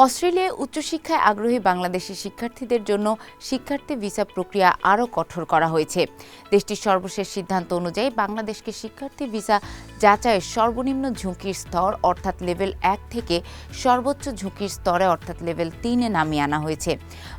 অস্ট্রেলিয়ায় উচ্চশিক্ষায় আগ্রহী বাংলাদেশি শিক্ষার্থীদের জন্য শিক্ষার্থী ভিসা প্রক্রিয়া আরও কঠোর করা হয়েছে। দেশটির সর্বশেষ সিদ্ধান্ত অনুযায়ী বাংলাদেশকে শিক্ষার্থী ভিসা যাচাইয়ের সর্বনিম্ন ঝুঁকির স্তর অর্থাৎ লেভেল 1 থেকে সর্বোচ্চ ঝুঁকির স্তরে অর্থাৎ লেভেল 3-এ নামিয়ে আনা হয়েছে।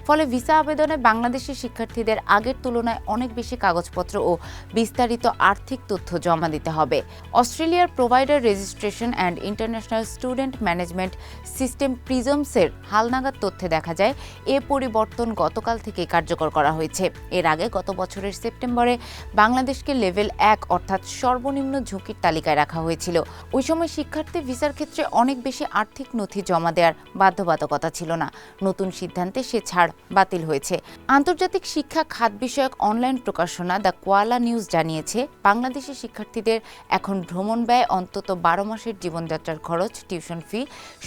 ফলে ভিসা আবেদনে বাংলাদেশি শিক্ষার্থীদের আগের তুলনায় অনেক বেশি কাগজপত্র ও বিস্তারিত আর্থিক তথ্য জমা দিতে হবে। অস্ট্রেলিয়ার provider registration and international student management system প্রিজমসের হালনাগাদ তথ্যে দেখা যায় এ পরিবর্তন গতকাল থেকে কার্যকর করা হয়েছে। এর আগে গত বছরের সেপ্টেম্বরে বাংলাদেশকে লেভেল 1 অর্থাৎ সর্বনিম্ন ঝুঁকির তালিকায় রাখা হয়েছিল। ওই সময় শিক্ষার্থী ভিসার ক্ষেত্রে অনেক বেশি আর্থিক নথি জমা দেওয়ার বাধ্যবাধকতা ছিল না। নতুন সিদ্ধান্তে সে ছাড় বাতিল হয়েছে। আন্তর্জাতিক শিক্ষা খাত বিষয়ক অনলাইন প্রকাশনা দ্য কোয়ালা নিউজ জানিয়েছে, বাংলাদেশি শিক্ষার্থীদের এখন ভ্রমণ ব্যয়, অন্তত 12 মাসের জীবনযাত্রার খরচ, টিউশন ফি,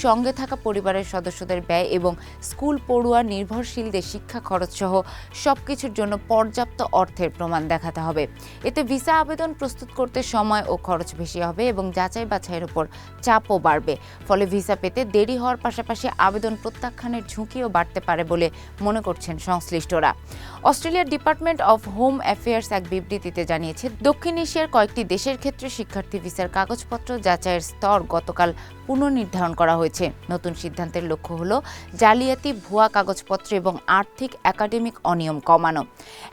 সঙ্গে থাকা পরিবারের সদস্যদের ব্যয় এবং স্কুল পড়ুয়া নির্ভরশীলদের শিক্ষা খরচ সহ সবকিছুর জন্য পর্যাপ্ত অর্থের প্রমাণ দেখাতে হবে। এতে ভিসা আবেদন প্রস্তুত করতে সময় ও খরচ বেশি হবে এবং যাচাই বাছাইয়ের উপর চাপও বাড়বে। ফলে ভিসা পেতে দেরি হওয়ার পাশাপাশি আবেদন প্রত্যাখ্যানের ঝুঁকিও বাড়তে পারে বলে মনে করছেন সংশ্লিষ্টরা। অস্ট্রেলিয়ার ডিপার্টমেন্ট অফ হোম অ্যাফেয়ার্স এক বিবৃতিতে জানিয়েছে, দক্ষিণ এশিয়ার কয়েকটি দেশের ক্ষেত্রে শিক্ষার্থী ভিসার কাগজপত্র যাচাইয়ের স্তর গতকাল পুনর্নির্ধারণ করা হয়েছে। নতুন সিদ্ধান্তের লক্ষ্য হল জালিয়াতি, ভুয়া কাগজপত্র এবং আর্থিক একাডেমিক অনিয়ম কমানো।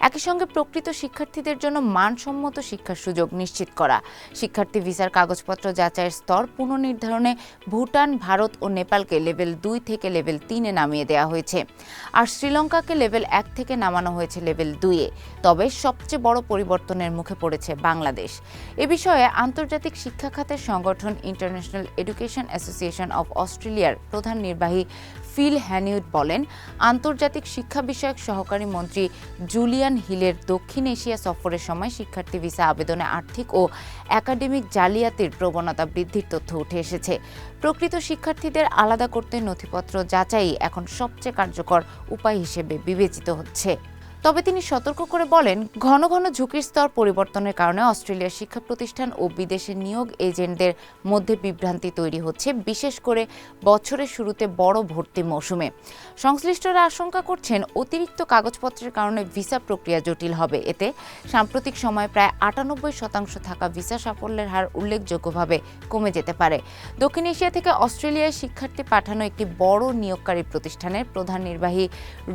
একই সঙ্গে প্রকৃত শিক্ষার্থীদের জন্য মানসম্মত শিক্ষার সুযোগ নিশ্চিত করা। শিক্ষার্থী ভিসার কাগজপত্র যাচাইয়ের স্তর পুনর্নির্ধারণে ভুটান, ভারত ও নেপালকে লেভেল 2 থেকে লেভেল 3-এ নামিয়ে দেওয়া হয়েছে, আর শ্রীলঙ্কাকে লেভেল 1 থেকে নামানো হয়েছে লেভেল 2-এ। তবে সবচেয়ে বড় পরিবর্তনের মুখে পড়েছে বাংলাদেশ। এ বিষয়ে আন্তর্জাতিক শিক্ষা খাতের সংগঠন ইন্টারন্যাশনাল এডুকেশন অ্যাসোসিয়েশন অফ অস্ট্রেলিয়ার প্রধান নির্বাহী ফিল হ্যানিউড বলেন, আন্তর্জাতিক শিক্ষা বিষয়ক সহকারী মন্ত্রী জুলিয়ান হিলের দক্ষিণ এশিয়া সফরের সময় শিক্ষার্থী ভিসা আবেদনে আর্থিক ও একাডেমিক জালিয়াতির প্রবণতা বৃদ্ধির তথ্য উঠে এসেছে। প্রকৃত শিক্ষার্থীদের আলাদা করতে নথিপত্র যাচাই এখন সবচেয়ে কার্যকর উপায় হিসেবে বিবেচিত হচ্ছে। তবে তিনি সতর্ক করে বলেন, ঘন ঘন ঝুঁকির স্তর পরিবর্তনের কারণে অস্ট্রেলিয়ার শিক্ষা প্রতিষ্ঠান ও বিদেশে নিয়োগ এজেন্টদের মধ্যে বিভ্রান্তি তৈরি হচ্ছে, বিশেষ করে বছরের শুরুতে বড় ভর্তি মৌসুমে। সংশ্লিষ্টরা আশঙ্কা করছেন, অতিরিক্ত কাগজপত্রের কারণে ভিসা প্রক্রিয়া জটিল হবে। এতে সাম্প্রতিক সময়ে প্রায় 98% থাকা ভিসা সাফল্যের হার উল্লেখযোগ্যভাবে কমে যেতে পারে। দক্ষিণ এশিয়া থেকে অস্ট্রেলিয়ায় শিক্ষার্থী পাঠানো একটি বড় নিয়োগকারী প্রতিষ্ঠানের প্রধান নির্বাহী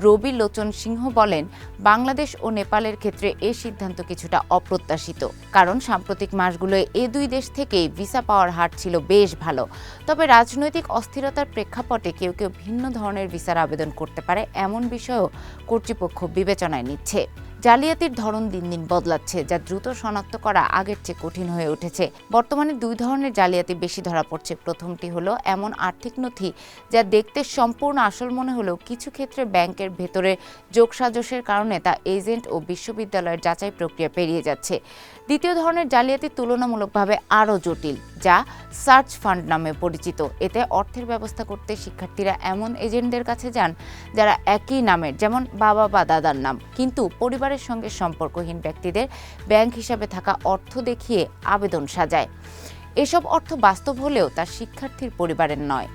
রবি লোচন সিংহ বলেন, বাংলাদেশ ও নেপালের ক্ষেত্রে এই সিদ্ধান্ত কিছুটা অপ্রত্যাশিত, কারণ সাম্প্রতিক মাসগুলোয় এ দুই দেশ থেকেই ভিসা পাওয়ার হার ছিল বেশ ভালো। তবে রাজনৈতিক অস্থিরতার প্রেক্ষাপটে কেউ কেউ ভিন্ন ধরনের ভিসার আবেদন করতে পারে, এমন বিষয়েও কর্তৃপক্ষ বিবেচনায় নিচ্ছে। জালিয়াতির ধরন দিন দিন বদলাচ্ছে, যা দ্রুত শনাক্ত করা আগের চেয়ে কঠিন হয়ে উঠেছে। বর্তমানে দুই ধরনের জালিয়াতি বেশি ধরা পড়ছে। প্রথমটি হলো এমন আর্থিক নথি যা দেখতে সম্পূর্ণ আসল মনে হলেও কিছু ক্ষেত্রে ব্যাংকের ভেতরে যোগসাজশের কারণে তা এজেন্ট ও বিশ্ববিদ্যালয়ের যাচাই প্রক্রিয়া পেরিয়ে যাচ্ছে। দ্বিতীয় ধরনের জালিয়াতি তুলনামূলকভাবে আরও জটিল, যা সার্চ ফান্ড নামে পরিচিত। এতে অর্থের ব্যবস্থা করতে শিক্ষার্থীরা এমন এজেন্টদের কাছে যান যারা একই নামের, যেমন বাবা বা দাদার নাম, কিন্তু পরিবারের সঙ্গে সম্পর্কহীন ব্যক্তিদের ব্যাংক হিসাবে থাকা অর্থ দেখিয়ে আবেদন সাজায়। এসব অর্থ বাস্তব হলেও তা শিক্ষার্থীর পরিবারের নয়।